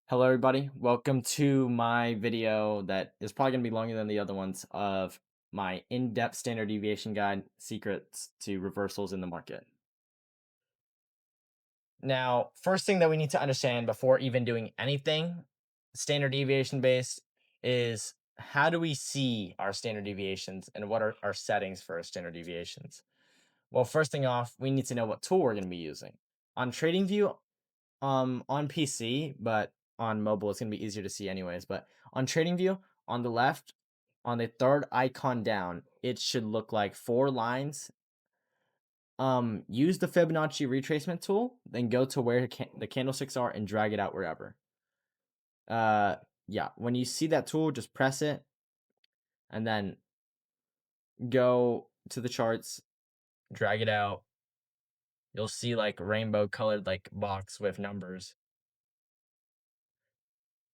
Hello, everybody. Welcome to my video that is probably going to be longer than the other ones of my in-depth standard deviation guide, secrets to reversals in the market. Now, first thing that we need to understand before even doing anything standard deviation based is how do we see our standard deviations and what are our settings for our standard deviations? Well, first thing off, we need to know what tool we're going to be using. On TradingView, on PC, but on mobile it's gonna be easier to see anyways. But on TradingView, on the left, on the third icon down, it should look like 4 lines. Use the Fibonacci retracement tool, then go to where the candlesticks are and drag it out wherever. Yeah, when you see that tool, just press it and then go to the charts, drag it out. You'll see like rainbow colored like box with numbers.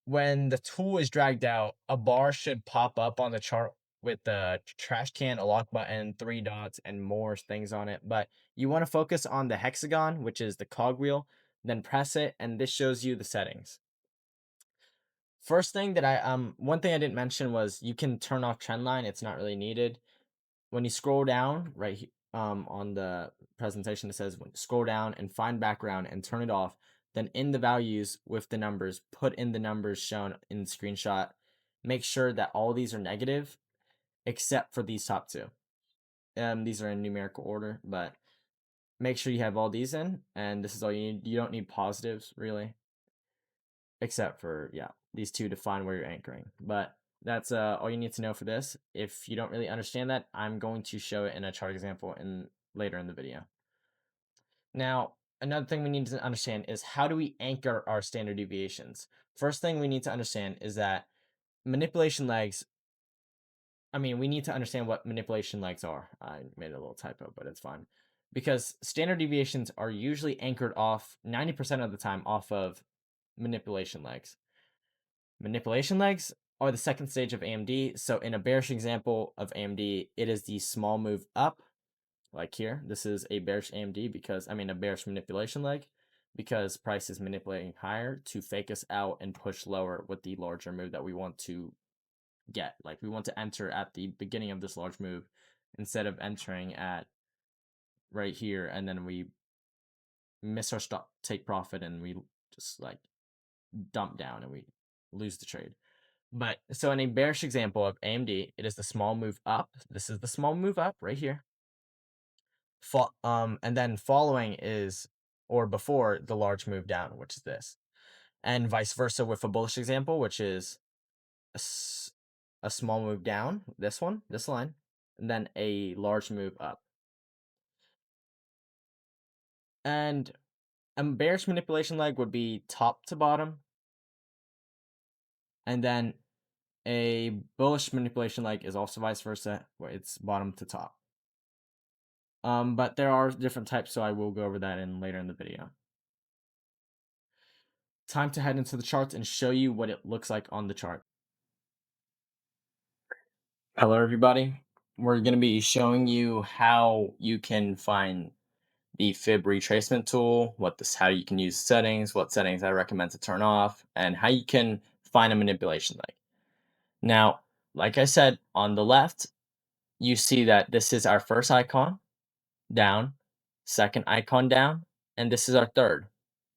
When the tool is dragged out, a bar should pop up on the chart with the trash can, a lock button, 3 dots, and more things on it. But you want to focus on the hexagon, which is the cogwheel, then press it, and this shows you the settings. First thing that one thing I didn't mention was you can turn off trend line. It's not really needed. When you scroll down on the presentation, it says scroll down and find background and turn it off. Then in the values with the numbers, put in the numbers shown in the screenshot. Make sure that all these are negative except for these top two. These are in numerical order, but make sure you have all these in, and this is all you need. You don't need positives really, except for these two to find where you're anchoring. But that's all you need to know for this. If you don't really understand that, I'm going to show it in a chart example later in the video. Now, another thing we need to understand is how do we anchor our standard deviations? First thing we need to understand is that manipulation legs, we need to understand what manipulation legs are. I made a little typo, but it's fine. Because standard deviations are usually anchored off 90% of the time off of manipulation legs. Manipulation legs are the second stage of AMD. So in a bearish example of AMD, it is the small move up, like here. This is a bearish AMD a bearish manipulation leg, because price is manipulating higher to fake us out and push lower with the larger move that we want to get. Like we want to enter at the beginning of this large move instead of entering at right here and then we miss our stop, take profit, and we just like dump down and we lose the trade. But so in a bearish example of AMD, it is the small move up. This is the small move up right here. And then following is, or before, the large move down, which is this. And vice versa with a bullish example, which is a small move down, this line, and then a large move up. And a bearish manipulation leg would be top to bottom, and then a bullish manipulation leg is also vice versa, where it's bottom to top. But there are different types, so I will go over that later in the video. Time to head into the charts and show you what it looks like on the chart. Hello, everybody. We're going to be showing you how you can find the fib retracement tool, how you can use settings, what settings I recommend to turn off, and how you can find a manipulation leg. Now, like I said, on the left, you see that this is our first icon down, second icon down, and this is our third.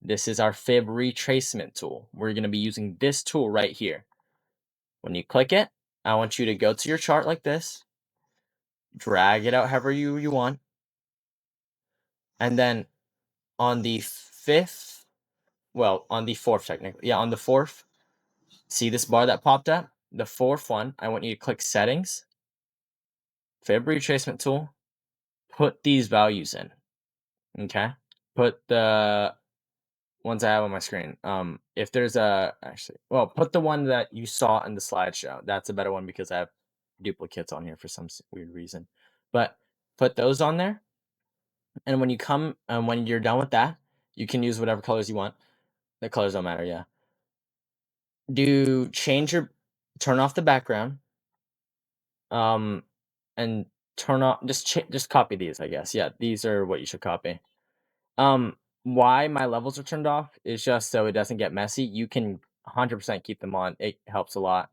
This is our fib retracement tool. We're going to be using this tool right here. When you click it, I want you to go to your chart like this, drag it out however you want, and then on the fourth technically, on the fourth, see this bar that popped up? The fourth one, I want you to click settings, fib retracement tool, put these values in, okay? Put the ones I have on my screen. If there's put the one that you saw in the slideshow. That's a better one because I have duplicates on here for some weird reason. But put those on there, and when you're done with that, you can use whatever colors you want. The colors don't matter, yeah. Turn off the background, and turn off, just copy these, I guess. Yeah, these are what you should copy. Why my levels are turned off is just so it doesn't get messy. You can 100% keep them on. It helps a lot.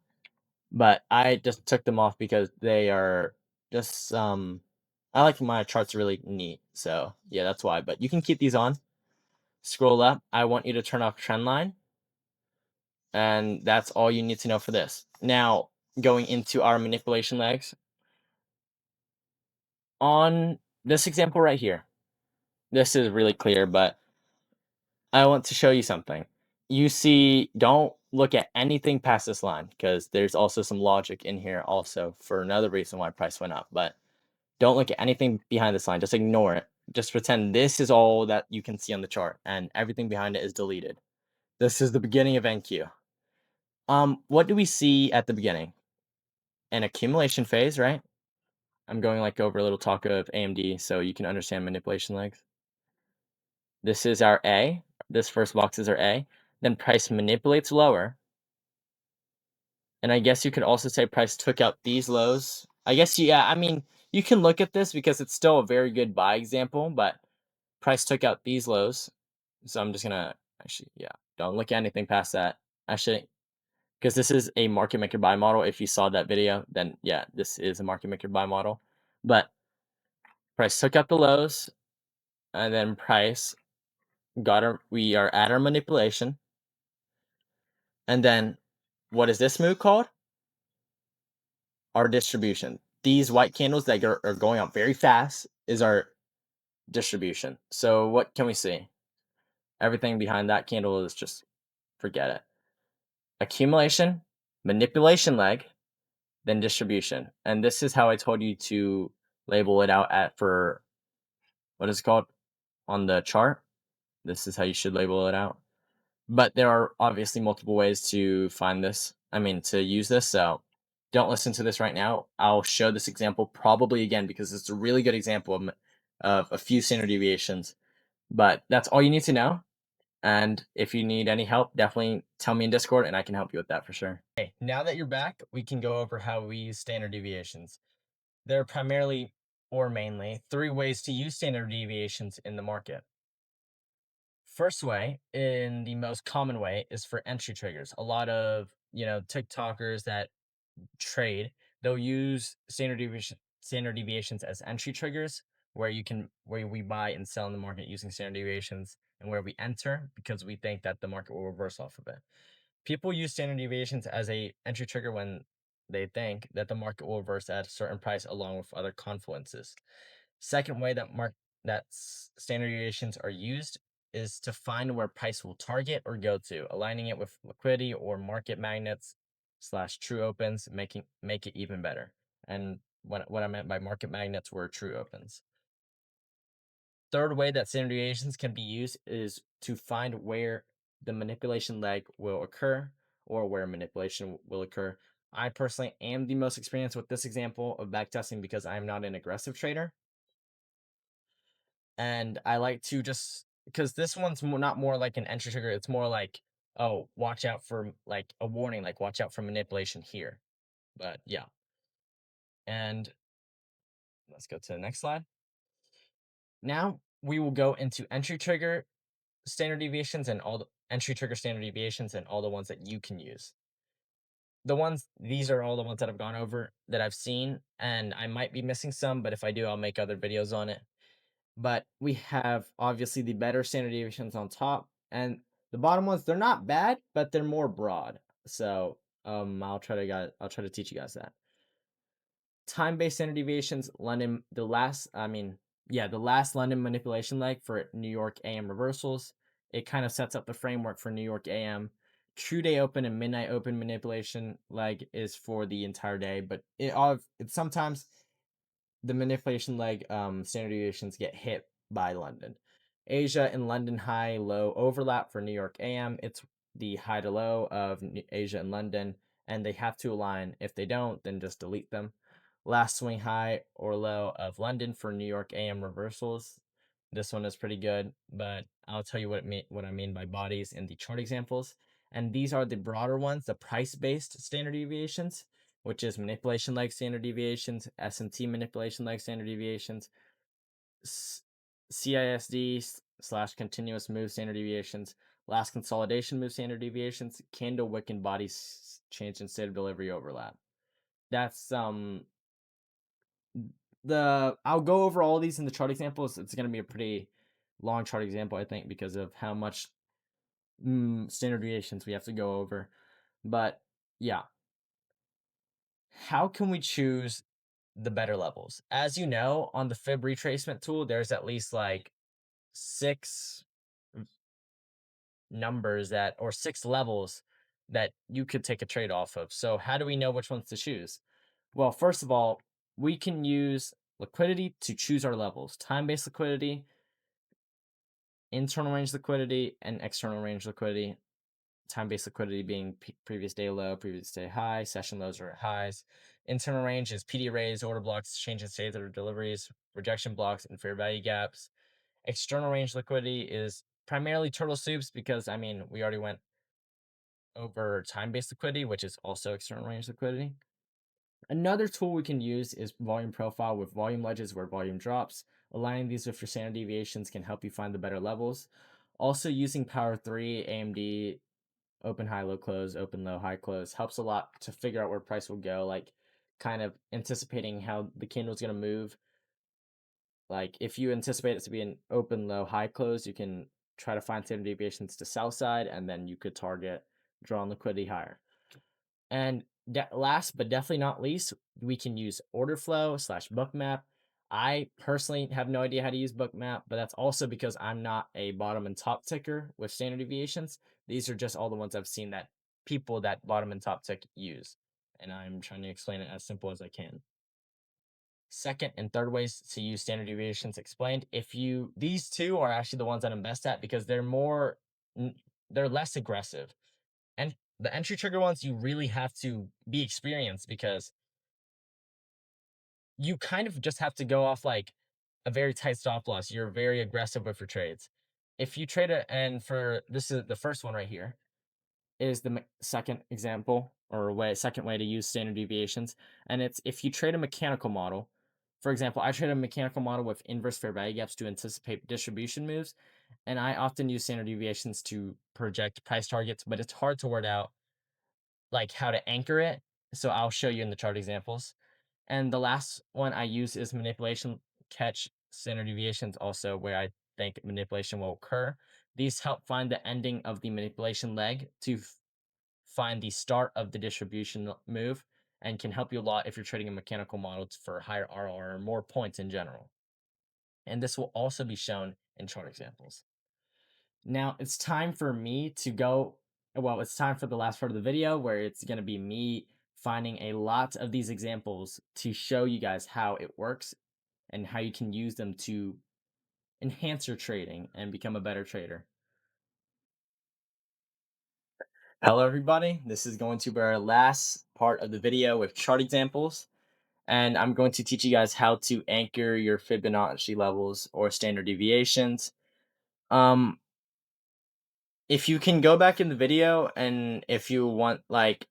But I just took them off because they are just I like my charts really neat. So yeah, that's why. But you can keep these on. Scroll up. I want you to turn off trend line. And that's all you need to know for this. Now, going into our manipulation legs, on this example right here, this is really clear, but I want to show you something. You see, don't look at anything past this line because there's also some logic in here also for another reason why price went up. But don't look at anything behind this line. Just ignore it. Just pretend this is all that you can see on the chart and everything behind it is deleted. This is the beginning of NQ. What do we see at the beginning? An accumulation phase, right? I'm going like over a little talk of AMD so you can understand manipulation legs. This is our A. This first box is our A. Then price manipulates lower. And I guess you could also say price took out these lows. I guess, yeah, I mean, you can look at this because it's still a very good buy example, but price took out these lows. So I'm just gonna actually, yeah, don't look at anything past that. Actually, because this is a market maker buy model. If you saw that video, then yeah, this is a market maker buy model. But price took out the lows, and then price we are at our manipulation. And then what is this move called? Our distribution. These white candles that are going up very fast is our distribution. So what can we see? Everything behind that candle is just forget it. Accumulation, manipulation leg, then distribution. And this is how I told you to label it out at for what is it called on the chart. This is how you should label it out. But there are obviously multiple ways to find this. I mean, to use this. So don't listen to this right now. I'll show this example probably again because it's a really good example of a few standard deviations. But that's all you need to know. And if you need any help, definitely tell me in Discord and I can help you with that for sure. Okay, now that you're back, we can go over how we use standard deviations. There are primarily or mainly three ways to use standard deviations in the market. First way, in the most common way, is for entry triggers. A lot of, TikTokers that trade, they'll use standard deviations as entry triggers where we buy and sell in the market using standard deviations and where we enter because we think that the market will reverse off of it. People use standard deviations as a entry trigger when they think that the market will reverse at a certain price along with other confluences. Second way that standard deviations are used is to find where price will target or go to, aligning it with liquidity or market magnets slash true opens, make it even better. And what I meant by market magnets were true opens. Third way that standard deviations can be used is to find where the manipulation leg will occur or where manipulation will occur. I personally am the most experienced with this example of backtesting because I'm not an aggressive trader. And I like to just because this one's not more like an entry trigger. It's more like, oh, watch out for like a warning, like watch out for manipulation here. But yeah. And let's go to the next slide. Now we will go into entry trigger standard deviations and all the entry trigger standard deviations and all the ones that you can use. These are all the ones that I've gone over that I've seen, and I might be missing some, but if I do, I'll make other videos on it. But we have obviously the better standard deviations on top, and the bottom ones, they're not bad, but they're more broad. So I'll try to teach you guys that. Time-based standard deviations, the last London manipulation leg for New York AM reversals. It kind of sets up the framework for New York AM. True day open and midnight open manipulation leg is for the entire day, but it's sometimes the manipulation leg standard deviations get hit by London. Asia and London high low overlap for New York AM. It's the high to low of Asia and London, and they have to align. If they don't, then just delete them. Last swing high or low of London for New York AM reversals. This one is pretty good, but I'll tell you what I mean by bodies in the chart examples. And these are the broader ones, the price-based standard deviations, which is manipulation leg standard deviations, S&T manipulation leg standard deviations, CISD slash continuous move standard deviations, Last consolidation move standard deviations, candle, wick, and body change in state of delivery overlap. That's I'll go over all these in the chart examples. It's going to be a pretty long chart example, I think, because of how much standard deviations we have to go over. But yeah, how can we choose the better levels? As you know, on the fib retracement tool, there's at least like 6 numbers that, or 6 levels that you could take a trade off of. So how do we know which ones to choose? Well, first of all, we can use liquidity to choose our levels. Time-based liquidity, internal range liquidity, and external range liquidity. Time-based liquidity being previous day low, previous day high, session lows or highs. Internal range is PD arrays, order blocks, change in state or deliveries, rejection blocks, and fair value gaps. External range liquidity is primarily turtle soups because, I mean, we already went over time-based liquidity, which is also external range liquidity. Another tool we can use is volume profile with volume ledges where volume drops. Aligning these with your standard deviations can help you find the better levels. Also, using Power 3, AMD, open, high, low, close, open, low, high, close helps a lot to figure out where price will go, like kind of anticipating how the candle is going to move. Like if you anticipate it to be an open, low, high close, you can try to find standard deviations to sell side, and then you could target draw on liquidity higher. And last but definitely not least, we can use order flow / bookmap. I personally have no idea how to use bookmap, but that's also because I'm not a bottom and top ticker with standard deviations. These are just all the ones I've seen that people that bottom and top tick use. And I'm trying to explain it as simple as I can. Second and third ways to use standard deviations explained. These two are actually the ones that I'm best at because they're less aggressive. And the entry trigger ones, you really have to be experienced because you kind of just have to go off like a very tight stop loss. You're very aggressive with your trades. If you trade it, and for this is the first one right here, is the second example or second way to use standard deviations. And it's if you trade a mechanical model, for example, I trade a mechanical model with inverse fair value gaps to anticipate distribution moves. And I often use standard deviations to project price targets, but it's hard to word out like how to anchor it. So I'll show you in the chart examples. And the last one I use is manipulation catch standard deviations also where I think manipulation will occur. These help find the ending of the manipulation leg to find the start of the distribution move and can help you a lot if you're trading a mechanical model for higher RR or more points in general. And this will also be shown in chart examples. Now it's time for me to go. Well, it's time for the last part of the video where it's going to be me finding a lot of these examples to show you guys how it works and how you can use them to enhance your trading and become a better trader. Hello, everybody. This is going to be our last part of the video with chart examples. And I'm going to teach you guys how to anchor your Fibonacci levels or standard deviations. If you can go back in the video and if you want, like,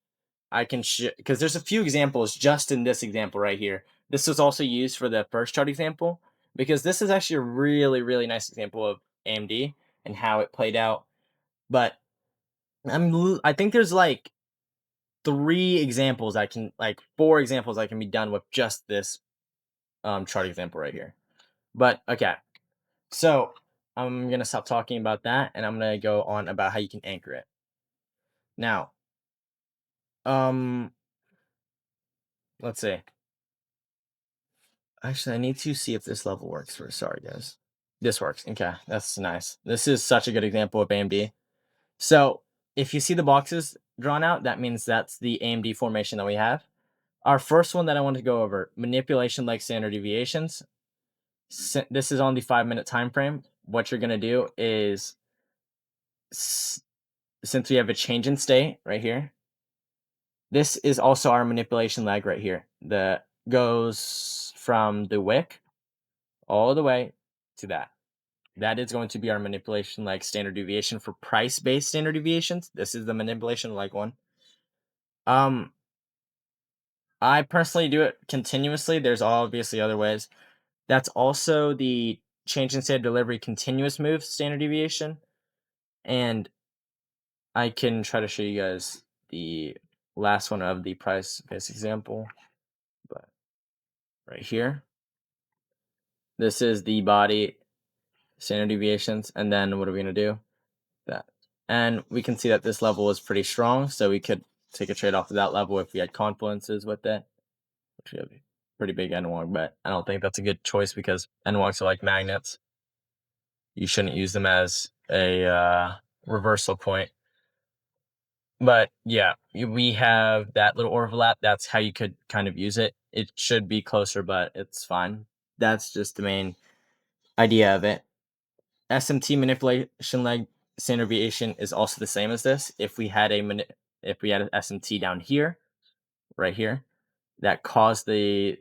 I can because there's a few examples just in this example right here. This was also used for the first chart example because this is actually a really, really nice example of AMD and how it played out. But I think there's like 4 examples I can be done with just this chart example right here. But okay, so I'm gonna stop talking about that and I'm gonna go on about how you can anchor it. Now, let's see. Actually, I need to see if this level works first. Sorry, guys. This works. Okay, that's nice. This is such a good example of AMD. So if you see the boxes drawn out, that means that's the AMD formation that we have. Our first one that I want to go over, manipulation like standard deviations. This is on the 5-minute time frame. What you're going to do is, since we have a change in state right here, this is also our manipulation leg right here that goes from the wick all the way to that. That is going to be our manipulation leg standard deviation for price-based standard deviations. This is the manipulation leg one. I personally do it continuously. There's obviously other ways. That's also the change in state of delivery continuous move standard deviation. And I can try to show you guys the last one of the price-based example, but right here, this is the body standard deviations, and then what are we going to do? That. And we can see that this level is pretty strong, so we could take a trade off of that level if we had confluences with it, which we have a pretty big NWOG, but I don't think that's a good choice because NWOGs are like magnets. You shouldn't use them as a reversal point. But yeah, we have that little overlap. That's how you could kind of use it. It should be closer, but it's fine. That's just the main idea of it. SMT manipulation leg standard deviation is also the same as this. If we had an SMT down here, right here, that caused the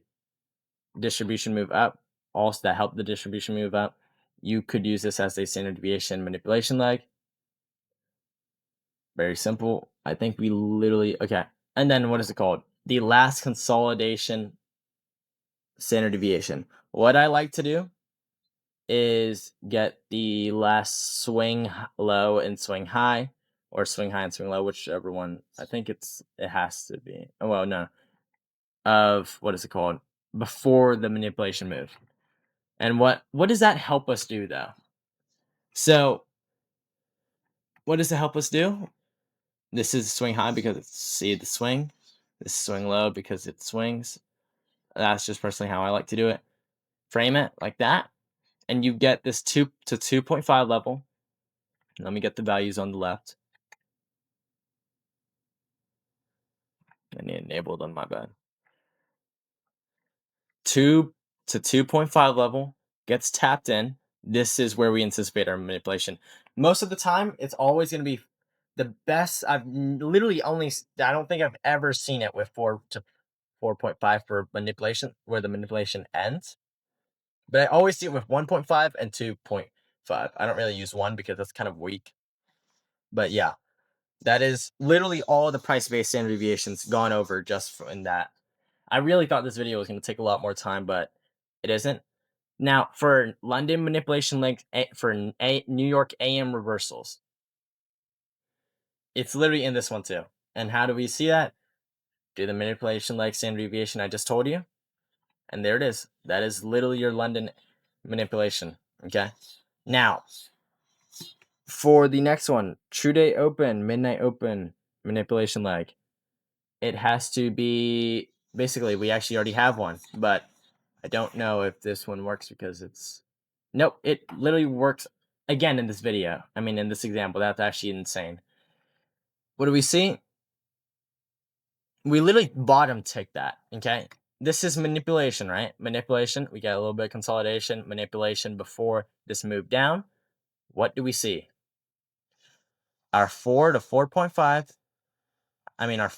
distribution move up, also that helped the distribution move up, you could use this as a standard deviation manipulation leg. Very simple. I think we literally, okay. And then what is it called? The last consolidation standard deviation. What I like to do is get the last swing low and swing high, or swing high and swing low, whichever one. I think it has to be. Oh, well, no. Of what is it called? Before the manipulation move. And what does that help us do though? So what does it help us do? This is swing high because it's see the swing. This is swing low because it swings. That's just personally how I like to do it. Frame it like that, and you get this 2 to 2.5 level. Let me get the values on the left. I need enabled on my bad. 2 to 2.5 level gets tapped in. This is where we anticipate our manipulation. Most of the time, it's always going to be the best. I've literally only, I don't think I've ever seen it with 4 to 4.5 for manipulation, where the manipulation ends. But I always see it with 1.5 and 2.5. I don't really use 1 because that's kind of weak. But yeah, that is literally all the price-based standard deviations gone over just in that. I really thought this video was going to take a lot more time, but it isn't. Now, for London manipulation length, for New York AM reversals, it's literally in this one too. And how do we see that? Do the manipulation leg standard deviation I just told you. And there it is. That is literally your London manipulation. Okay. Now, for the next one, true day open, midnight open, manipulation leg. It has to be, basically, we actually already have one, but I don't know if this one works because it's, nope, it literally works again in this video. I mean, in this example, that's actually insane. What do we see? We literally bottom tick that, okay? This is manipulation, right? Manipulation, we got a little bit of consolidation, manipulation before this move down. What do we see? Our 4 to 4.5, I mean, our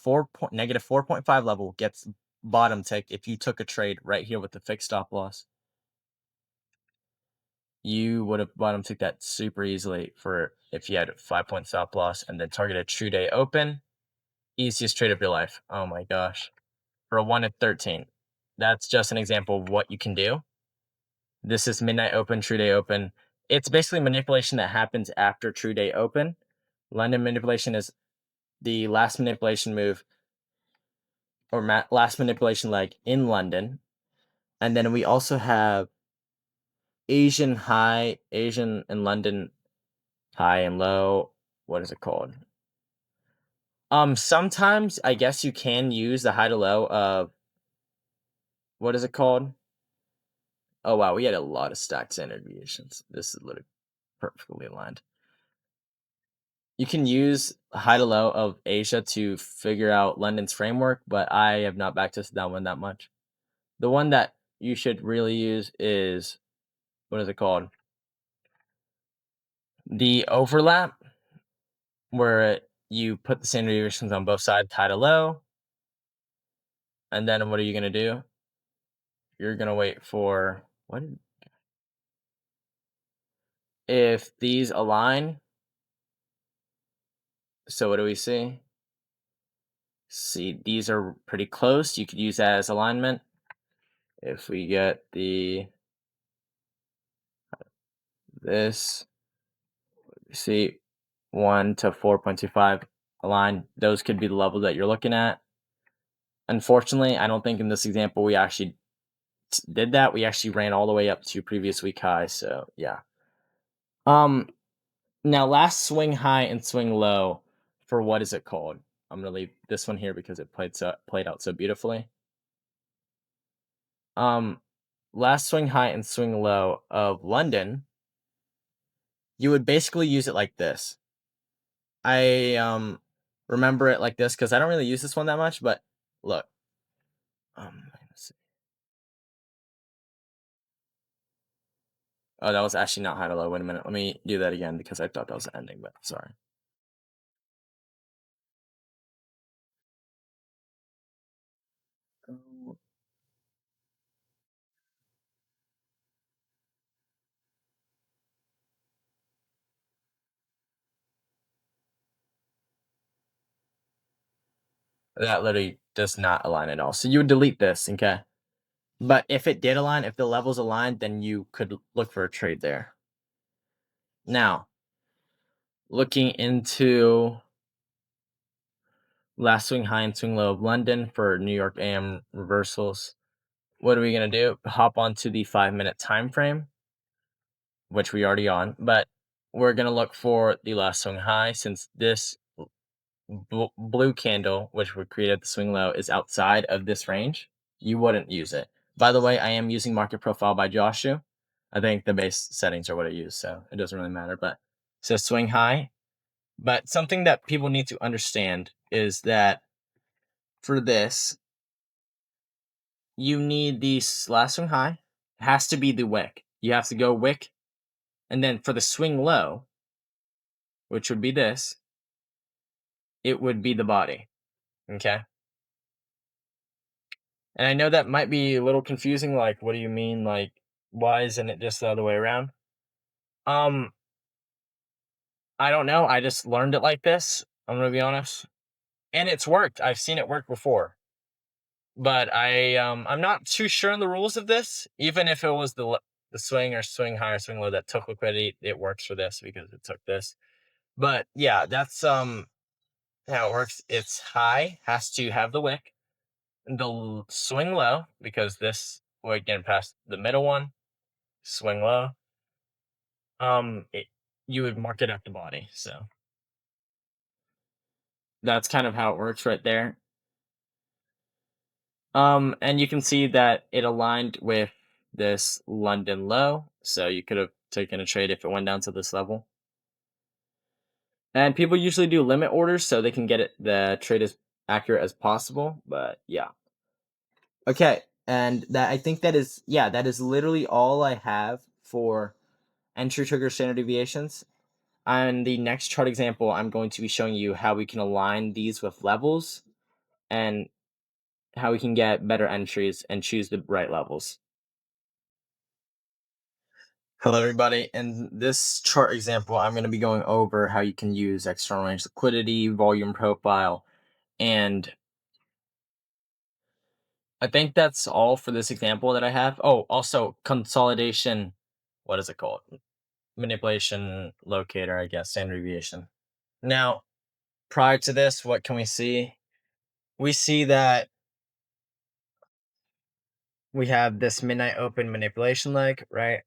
negative 4.5 level gets bottom tick if you took a trade right here with the fixed stop loss. You would have bottom ticked that super easily for if you had a 5-point stop loss and then targeted true day open. Easiest trade of your life. Oh my gosh. For a 1 at 13. That's just an example of what you can do. This is midnight open, true day open. It's basically manipulation that happens after true day open. London manipulation is the last manipulation move or last manipulation leg in London. And then we also have Asian high, Asian and London high and low. What is it called? Sometimes I guess you can use the high to low of, what is it called? Oh wow, we had a lot of stacked standard deviations. This is literally perfectly aligned. You can use high to low of Asia to figure out London's framework, but I have not backtested that one that much. The one that you should really use is, what is it called? The overlap, where you put the standard deviations on both sides, high to low, and then what are you going to do? You're going to wait for, what? If these align, so what do we see? See, these are pretty close. You could use that as alignment. If we get this, see, 1 to 4.25 line. Those could be the level that you're looking at. Unfortunately, I don't think in this example we actually did that. We actually ran all the way up to previous week high. So yeah. Now last swing high and swing low for what is it called? I'm gonna leave this one here because it played out so beautifully. Um, Last swing high and swing low of London, you would basically use it like this. I remember it like this because I don't really use this one that much, but look. Let's see. Oh, that was actually not high to low. Wait a minute. Let me do that again because I thought that was the ending, but sorry. Oh, that literally does not align at all. So you would delete this, okay? But if it did align, if the levels aligned, then you could look for a trade there. Now, looking into last swing high and swing low of London for New York AM reversals, what are we gonna do? Hop onto the 5-minute time frame, which we already on, but we're gonna look for the last swing high since this blue candle, which would create at the swing low, is outside of this range. You wouldn't use it. By the way, I am using Market Profile by Joshua. I think the base settings are what I use, so it doesn't really matter. But so swing high. But something that people need to understand is that for this, you need the last swing high. It has to be the wick. You have to go wick, and then for the swing low, which would be this, it would be the body. Okay. And I know that might be a little confusing. Like, what do you mean? Like, why isn't it just the other way around? Um, I don't know. I just learned it like this. I'm gonna be honest, and it's worked. I've seen it work before, but I'm not too sure on the rules of this. Even if it was the swing or swing high or swing low that took liquidity, it works for this because it took this. But yeah, that's how it works. It's high has to have the wick, the swing low because this will get past the middle one. Swing low. It, you would mark it at the body. So that's kind of how it works right there. And you can see that it aligned with this London low. So you could have taken a trade if it went down to this level. And people usually do limit orders so they can get the trade as accurate as possible. But yeah. Okay. And that I think that is that is literally all I have for entry trigger standard deviations. On the next chart example, I'm going to be showing you how we can align these with levels and how we can get better entries and choose the right levels. Hello, everybody. In this chart example, I'm going to be going over how you can use external range liquidity, volume profile, and I think that's all for this example that I have. Oh, also consolidation. What is it called? Manipulation locator, I guess, standard deviation. Now, prior to this, what can we see? We see that we have this midnight open manipulation leg, right?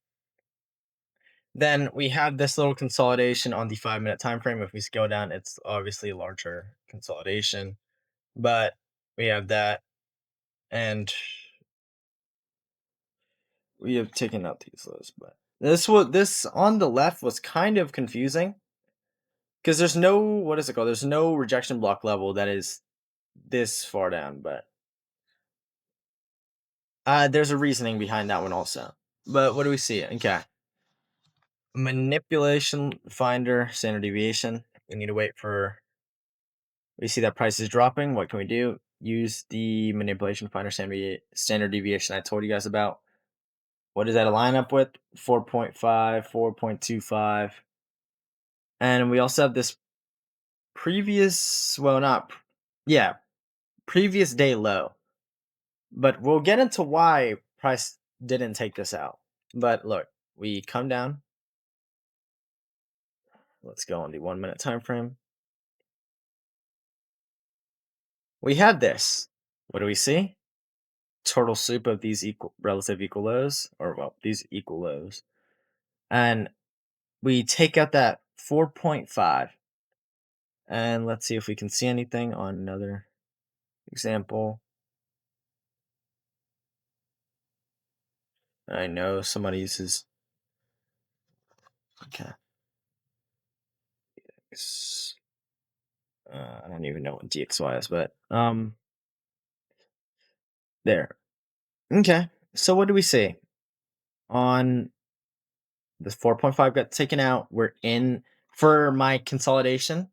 Then we have this little consolidation on the 5-minute time frame. If we scale down, it's obviously a larger consolidation, but we have that, and we have taken out these lows. But this on the left was kind of confusing because there's no what is it called? There's no rejection block level that is this far down, but there's a reasoning behind that one also. But what do we see? Okay. Manipulation finder standard deviation. We need to wait for. We see that price is dropping. What can we do? Use the manipulation finder standard deviation I told you guys about. What does that align up with? 4.5, 4.25. And we also have this previous, well, not, yeah, previous day low. But we'll get into why price didn't take this out. But look, we come down. Let's go on the 1 minute time frame. We had this. What do we see? Total soup of these equal relative equal lows, or well, these equal lows. And we take out that 4.5. And let's see if we can see anything on another example. I know somebody uses. Okay. I don't even know what DXY is, but there. Okay. So what do we see? On the 4.5 got taken out. We're in for my consolidation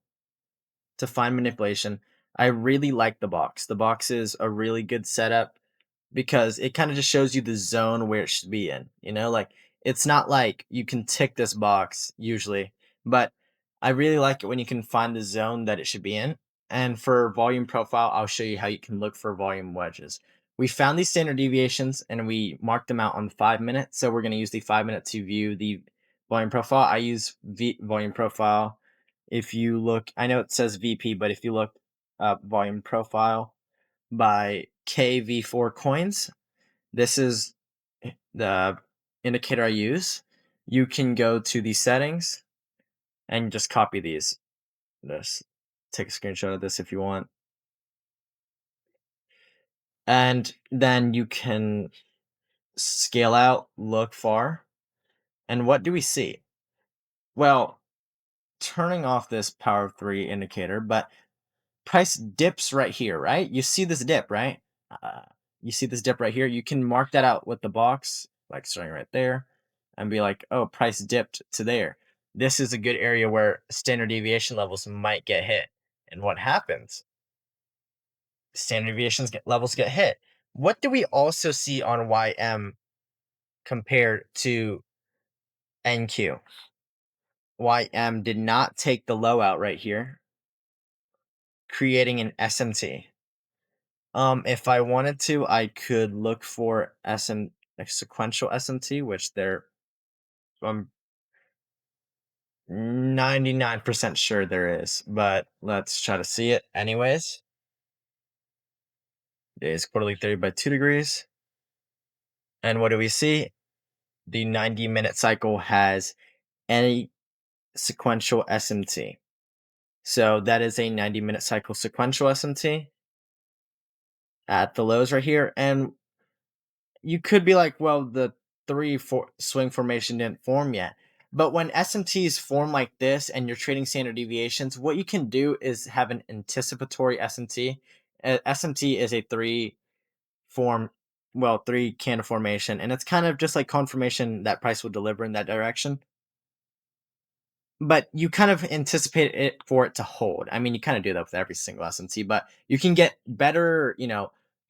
to find manipulation. I really like the box. The box is a really good setup because it kind of just shows you the zone where it should be in. Like it's not like you can tick this box usually, but I really like it when you can find the zone that it should be in. And for volume profile, I'll show you how you can look for volume wedges. We found these standard deviations and we marked them out on the 5 minute. So we're going to use the 5 minute to view the volume profile. I use volume profile. If you look, I know it says VP, but if you look up volume profile by KV4 coins, this is the indicator I use. You can go to the settings and just copy these. Just take a screenshot of this if you want. And then you can scale out, look far. And what do we see? Well, turning off this power of 3 indicator, but price dips right here, right? You see this dip, right? Uh, you see this dip right here. You can mark that out with the box, like starting right there, and be like, oh, price dipped to there. This is a good area where standard deviation levels might get hit. And what happens? Standard deviations levels get hit. What do we also see on YM compared to NQ? YM did not take the low out right here, creating an SMT. If I wanted to, I could look for like sequential SMT, which I'm 99% sure there is, but let's try to see it anyways. Days quarterly 30 by 2 degrees. And what do we see? The 90-minute cycle has any sequential SMT. So that is a 90-minute cycle sequential SMT at the lows right here. And you could be like, well, the 3-4 swing formation didn't form yet. But when SMTs form like this and you're trading standard deviations, what you can do is have an anticipatory SMT. SMT is a three candle formation, and it's kind of just like confirmation that price will deliver in that direction. But you kind of anticipate it for it to hold. I mean, you kind of do that with every single SMT, but you can get better,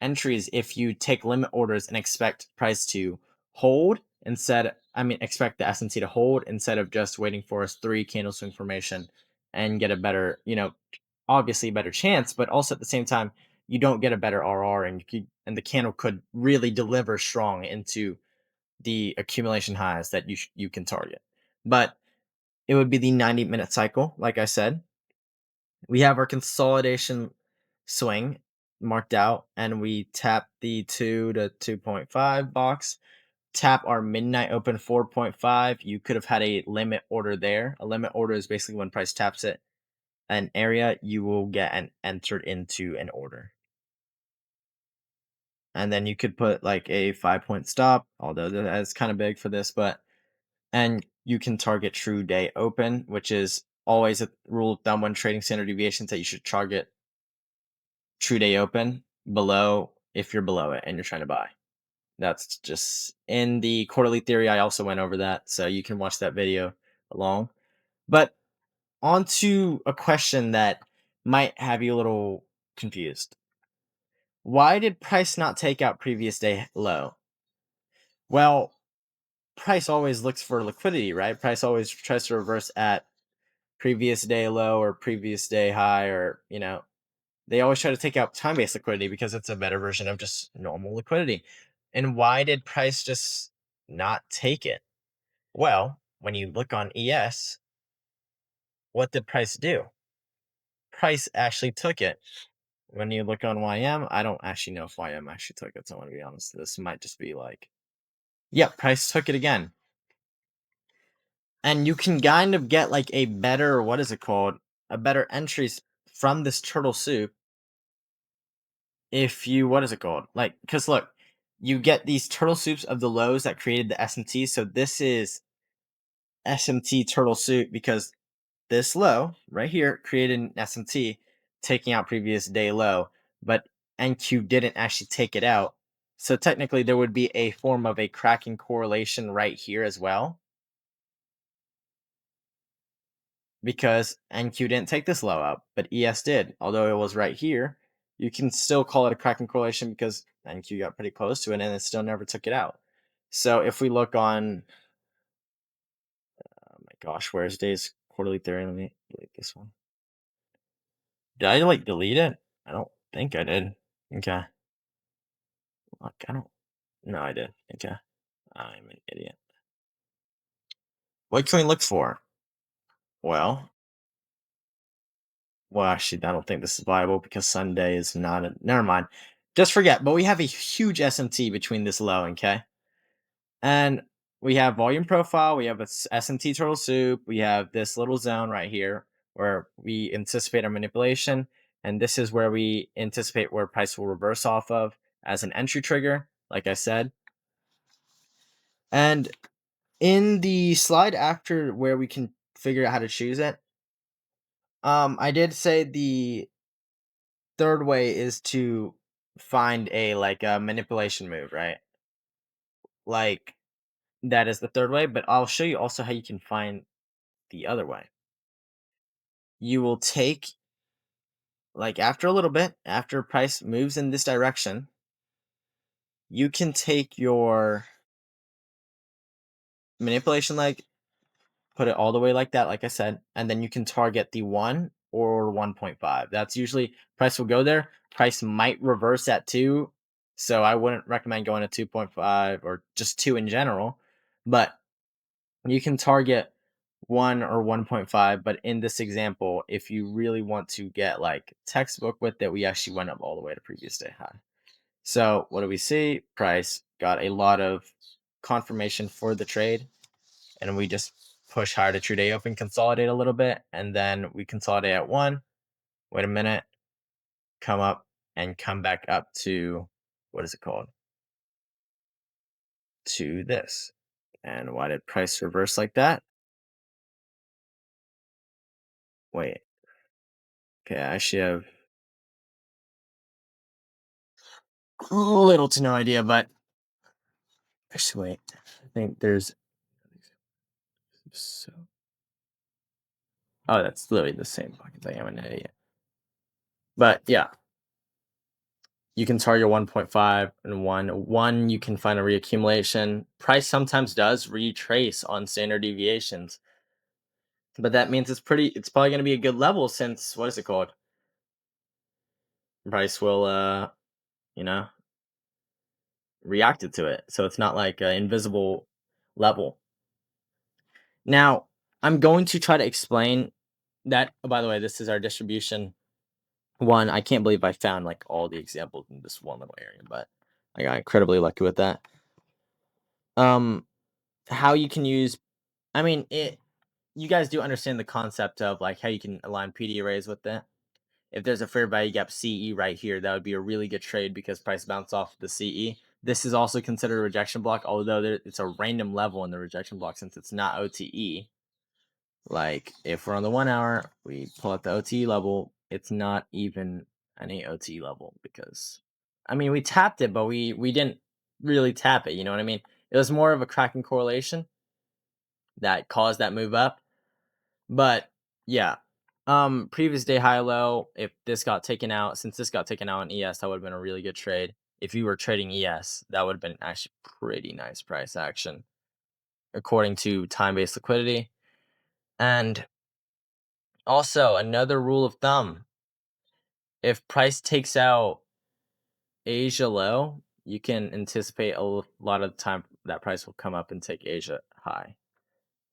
entries if you take limit orders and expect price to hold expect the SMT to hold instead of just waiting for a 3 candle swing formation and get a better, obviously better chance, but also at the same time, you don't get a better RR and the candle could really deliver strong into the accumulation highs that you can target. But it would be the 90-minute cycle, like I said. We have our consolidation swing marked out, and we tap the 2 to 2.5 box, tap our midnight open 4.5. You could have had a limit order there. A limit order is basically when price taps it an area, you will get entered into an order. And then you could put like a 5-point stop, although that's kind of big for this, and you can target true day open, which is always a rule of thumb when trading standard deviations that you should target true day open below if you're below it and you're trying to buy. That's just in the quarterly theory. I also went over that, so you can watch that video along. But on to a question that might have you a little confused. Why did price not take out previous day low? Well, price always looks for liquidity, right? Price always tries to reverse at previous day low or previous day high, or they always try to take out time-based liquidity because it's a better version of just normal liquidity. And why did price just not take it? Well, when you look on ES, what did price do? Price actually took it. When you look on YM, I don't actually know if YM actually took it, so I want to be honest. This might just be like, yep, price took it again. And you can kind of get like a better, what is it called? A better entries from this turtle soup if you, what is it called? Like, because look, you get these turtle soups of the lows that created the SMT. So this is SMT turtle soup because this low right here created an SMT, taking out previous day low, but NQ didn't actually take it out. So technically, there would be a form of a cracking correlation right here as well, because NQ didn't take this low out, but ES did. Although it was right here, you can still call it a cracking correlation because NQ got pretty close to it and it still never took it out. So if we look on, oh my gosh, where's Day's quarterly theory? Let me delete this one. Did I like delete it? I don't think I did. Okay. Look, I don't. No, I did. Okay. I'm an idiot. What can we look for? Well, actually, I don't think this is viable because Sunday is not a. Never mind. Just forget. But we have a huge SMT between this low and K. And we have volume profile. We have a SMT turtle soup. We have this little zone right here where we anticipate our manipulation. And this is where we anticipate where price will reverse off of as an entry trigger, like I said. And in the slide after where we can figure out how to choose it, I did say the third way is to find a like a manipulation move, right? Like that is the third way, but I'll show you also how you can find the other way. You will take, like, after a little bit, after price moves in this direction, you can take your manipulation leg, put it all the way like that, like I said, and then you can target the 1 or 1.5. That's usually price will go there. Price might reverse at 2, so I wouldn't recommend going to 2.5 or just 2 in general, but you can target 1 or 1.5. But in this example, if you really want to get like textbook with it, we actually went up all the way to previous day high. So what do we see? Price got a lot of confirmation for the trade, and we just push higher to true day open, consolidate a little bit, and then we consolidate at 1. Wait a minute, come up and come back up to, what is it called? To this. And why did price reverse like that? Wait. Okay, I actually have little to no idea, but actually, wait. I think there's so. Oh, that's literally the same fucking thing. I'm an idiot. But yeah, you can target 1.5 and 1. 1, you can find a reaccumulation. Price sometimes does retrace on standard deviations, but that means it's pretty. It's probably going to be a good level since, what is it called? Price will, you know, reacted to it, so it's not like an invisible level. Now, I'm going to try to explain that. Oh, by the way, this is our distribution one. I can't believe I found like all the examples in this one little area, but I got incredibly lucky with that. How you can use, I mean, it. You guys do understand the concept of like how you can align PD arrays with that. If there's a fair value gap CE right here, that would be a really good trade because price bounce off the CE. This is also considered a rejection block, although it's a random level in the rejection block since it's not OTE. Like if we're on the 1 hour, we pull out the OTE level, it's not even any OTE level because, I mean, we tapped it, but we didn't really tap it. You know what I mean? It was more of a cracking correlation that caused that move up. But yeah, previous day high low. If this got taken out, since this got taken out on ES, that would have been a really good trade. If you were trading ES, that would have been actually pretty nice price action according to time-based liquidity. And also, another rule of thumb, if price takes out Asia low, you can anticipate a lot of the time that price will come up and take Asia high.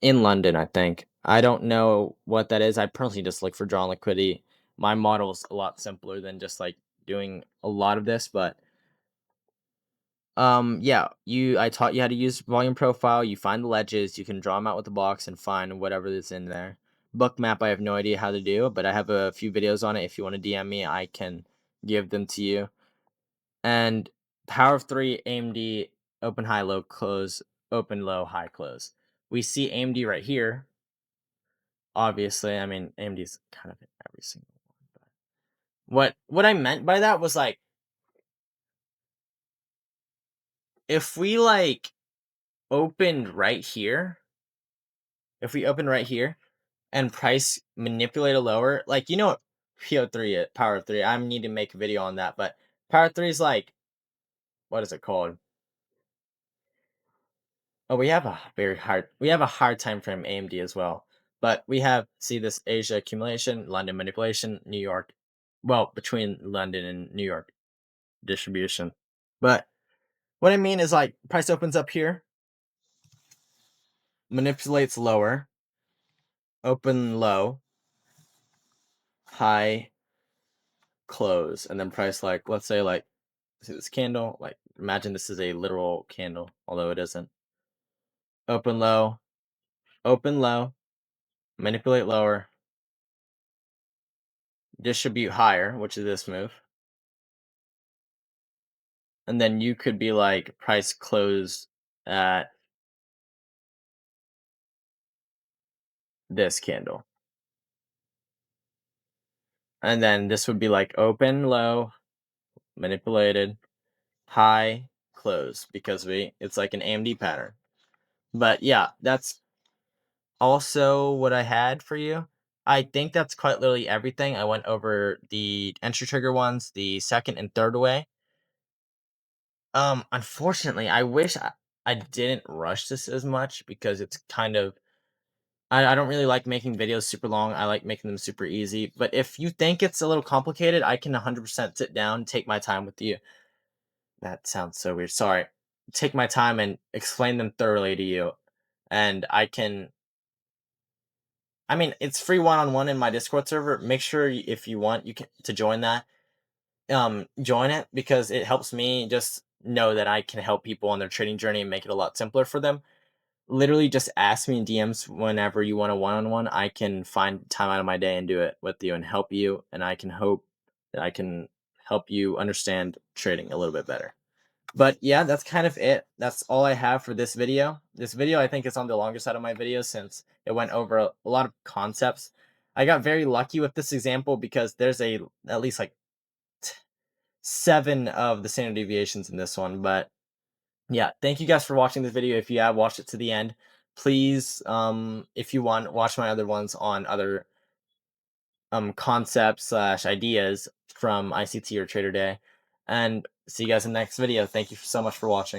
In London, I think. I don't know what that is. I personally just look for drawn liquidity. My model is a lot simpler than just like doing a lot of this, but yeah, I taught you how to use volume profile. You find the ledges, you can draw them out with the box and find whatever is in there. Book map, I have no idea how to do, but I have a few videos on it. If you want to DM me, I can give them to you. And power of three, AMD, open, high, low, close, open, low, high, close. We see AMD right here. Obviously, I mean, AMD's kind of in every single one. But what I meant by that was like, if we like opened right here, if we open right here and price manipulate a lower, like PO3 power 3. I need to make a video on that, but power 3 is like, what is it called? Oh, we have a hard time frame AMD as well. But we have see this Asia accumulation, London manipulation, New York, well, between London and New York distribution. But what I mean is like price opens up here, manipulates lower, open low, high, close, and then price like, let's say like, see this candle, like imagine this is a literal candle, although it isn't. Open low, manipulate lower, distribute higher, which is this move. And then you could be like price close at this candle. And then this would be like open low, manipulated, high, close, because it's like an AMD pattern. But yeah, that's also what I had for you. I think that's quite literally everything. I went over the entry trigger ones, the second and third way. Unfortunately, I wish I didn't rush this as much because it's kind of I don't really like making videos super long. I like making them super easy. But if you think it's a little complicated, I can 100% sit down, take my time with you. That sounds so weird. Sorry. Take my time and explain them thoroughly to you. And I mean, it's free one-on-one in my Discord server. Make sure if you want you can to join that. Join it because it helps me just know that I can help people on their trading journey and make it a lot simpler for them. Literally just ask me in DMs whenever you want a one-on-one. I can find time out of my day and do it with you and help you. And I can hope that I can help you understand trading a little bit better. But yeah, that's kind of it. That's all I have for this video. This video, I think, is on the longer side of my videos since it went over a lot of concepts. I got very lucky with this example because there's at least like 7 of the standard deviations in this one. But yeah, thank you guys for watching this video. If you have watched it to the end, please, if you want, watch my other ones on other concepts slash ideas from ICT or Trader Day. And see you guys in the next video. Thank you so much for watching.